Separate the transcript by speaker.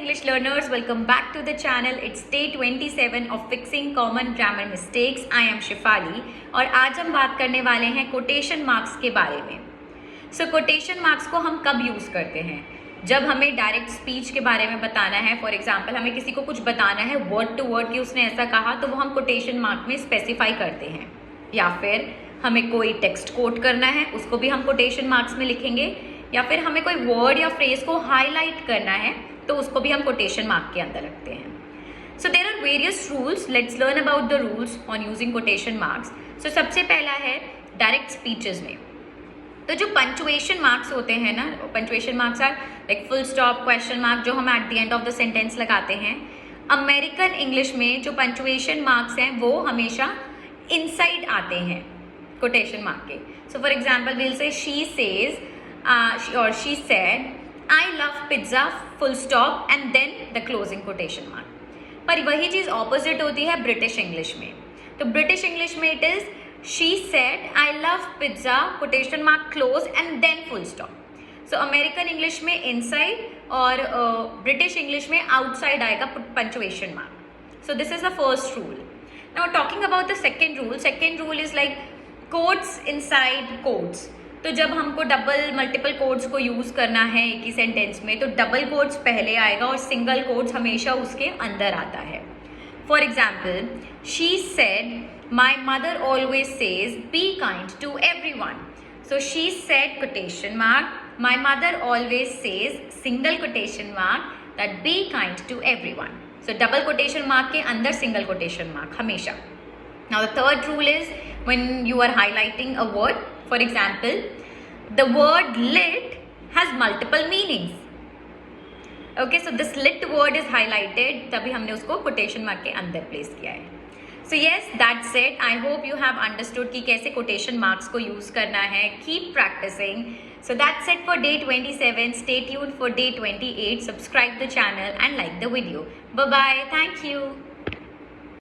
Speaker 1: English learners, welcome back to the channel. It's day 27 of fixing common grammar mistakes. I am Shefali और आज हम बात करने वाले हैं कोटेशन मार्क्स के बारे में. So कोटेशन मार्क्स को हम कब यूज़ करते हैं? जब हमें डायरेक्ट स्पीच के बारे में बताना है. फॉर एग्जाम्पल हमें किसी को कुछ बताना है वर्ड टू वर्ड कि उसने ऐसा कहा, तो वो हम कोटेशन मार्क में स्पेसिफाई करते हैं. या फिर हमें कोई टेक्स्ट कोट करना है, उसको भी हम कोटेशन मार्क्स में लिखेंगे. या फिर हमें कोई वर्ड या फ्रेज को हाईलाइट करना है, तो उसको भी हम कोटेशन मार्क के अंदर रखते हैं. So there are various rules. Let's learn about the rules on using quotation marks. So सबसे पहला है डायरेक्ट स्पीचेस में. तो जो पंचुएशन मार्क्स होते हैं ना, punctuation marks are like full stop, question mark, जो हम at the end of the sentence लगाते हैं. अमेरिकन इंग्लिश में जो पंचुएशन मार्क्स हैं वो हमेशा इनसाइड आते हैं कोटेशन मार्क के. So for example will say she says or she said, I love pizza, full stop, and then the closing quotation mark. पर वही चीज़ ऑपोजिट होती है ब्रिटिश इंग्लिश में. तो ब्रिटिश इंग्लिश में it is she said, I love pizza, quotation mark close and then full stop. So American English में inside और British English में आउटसाइड आएगा punctuation mark. So this is the first rule. Now talking about the second rule is like quotes inside quotes. तो जब हमको double multiple quotes को use करना है एक ही सेंटेंस में, तो डबल कोट्स पहले आएगा और सिंगल कोट्स हमेशा उसके अंदर आता है. For example she said my mother always says be kind to everyone. So she said quotation mark, my mother always says single quotation mark that be kind to everyone. So double quotation mark के अंदर single quotation mark हमेशा. Now the third rule is when you are highlighting a word, for example, the word lit has multiple meanings. Okay, so this lit word is highlighted, तभी हमने उसको quotation mark के अंदर place किया है. So yes, that's it. I hope you have understood कि कैसे quotation marks को use करना है. Keep practicing. So that's it for day 27. Stay tuned for day 28. Subscribe the channel and like the video. Bye bye. Thank you.